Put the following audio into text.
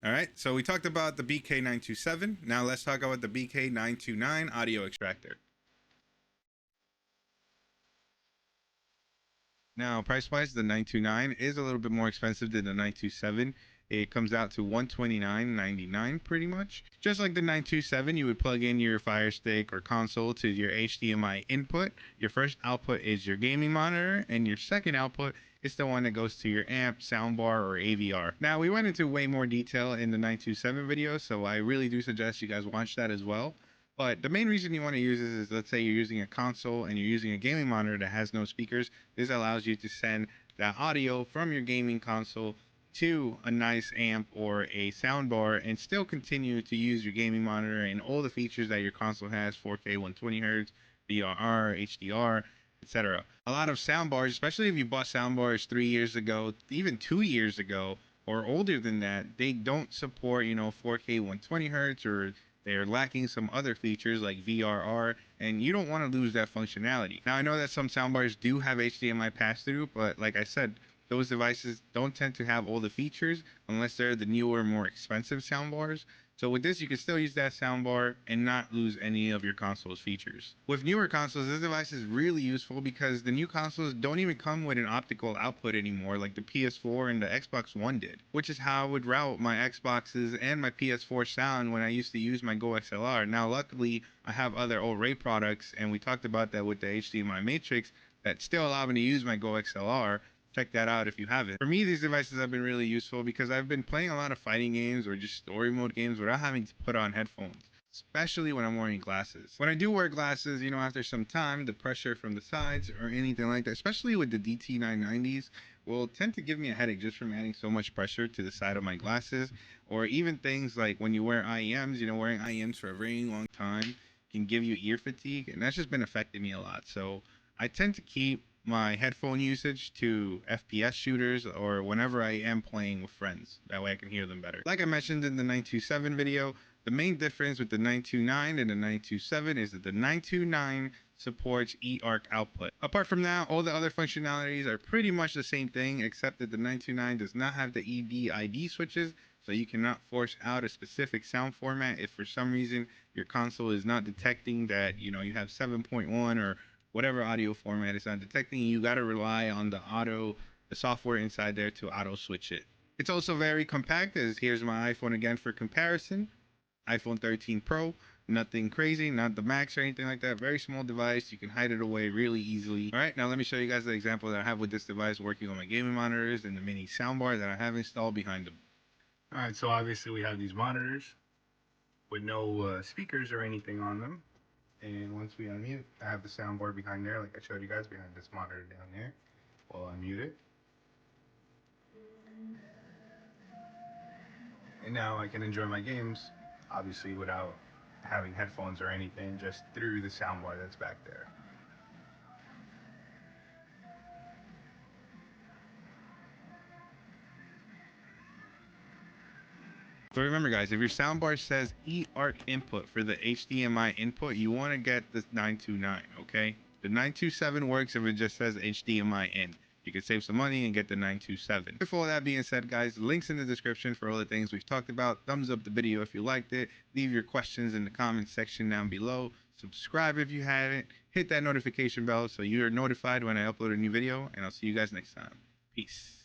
All right, so we talked about the BK-927. Now let's talk about the BK-929 audio extractor. Now, price-wise, the 929 is a little bit more expensive than the 927. It comes out to $129.99 pretty much. Just like the 927, you would plug in your Fire Stick or console to your HDMI input. Your first output is your gaming monitor, and your second output is the one that goes to your amp, soundbar, or AVR. Now, we went into way more detail in the 927 video, so I really do suggest you guys watch that as well. But the main reason you want to use this is, let's say you're using a console and you're using a gaming monitor that has no speakers. This allows you to send that audio from your gaming console to a nice amp or a soundbar and still continue to use your gaming monitor and all the features that your console has: 4K 120 Hz, VRR, HDR, etc. A lot of soundbars, especially if you bought soundbars 3 years ago, even 2 years ago, or older than that, they don't support 4K 120 Hz, or they're lacking some other features like VRR, and you don't want to lose that functionality. Now, I know that some soundbars do have HDMI pass-through, but like I said, those devices don't tend to have all the features unless they're the newer, more expensive soundbars. So with this, you can still use that soundbar and not lose any of your console's features. With newer consoles, this device is really useful because the new consoles don't even come with an optical output anymore like the PS4 and the Xbox One did, which is how I would route my Xboxes and my PS4 sound when I used to use my Go XLR. Now, luckily, I have other Orei products, and we talked about that with the HDMI Matrix that still allow me to use my Go XLR. Check that out if you haven't. For me, these devices have been really useful because I've been playing a lot of fighting games or just story mode games without having to put on headphones, especially when I'm wearing glasses. When I do wear glasses, after some time, the pressure from the sides or anything like that, especially with the DT990s, will tend to give me a headache just from adding so much pressure to the side of my glasses. Or even things like when you wear IEMs, wearing IEMs for a very long time can give you ear fatigue, and that's just been affecting me a lot. So I tend to keep my headphone usage to FPS shooters or whenever I am playing with friends. That way I can hear them better. Like I mentioned in the 927 video, the main difference with the 929 and the 927 is that the 929 supports eARC output. Apart from that, all the other functionalities are pretty much the same thing, except that the 929 does not have the ED-ID switches, so you cannot force out a specific sound format if for some reason your console is not detecting that you have 7.1 or whatever audio format it's not detecting. You got to rely on the software inside there to auto switch it. It's also very compact, as here's my iPhone again for comparison. iPhone 13 Pro, nothing crazy, not the Max or anything like that. Very small device. You can hide it away really easily. All right, now let me show you guys the example that I have with this device working on my gaming monitors and the mini soundbar that I have installed behind them. All right, so obviously we have these monitors with no speakers or anything on them. And once we unmute, I have the soundboard behind there, like I showed you guys, behind this monitor down there. We'll unmute it. And now I can enjoy my games, obviously without having headphones or anything, just through the soundbar that's back there. So remember guys, if your soundbar says eARC input for the HDMI input, you want to get the 929, okay? The 927 works if it just says HDMI in. You can save some money and get the 927. With all that being said guys, links in the description for all the things we've talked about. Thumbs up the video if you liked it. Leave your questions in the comment section down below. Subscribe if you haven't. Hit that notification bell so you're notified when I upload a new video, and I'll see you guys next time. Peace.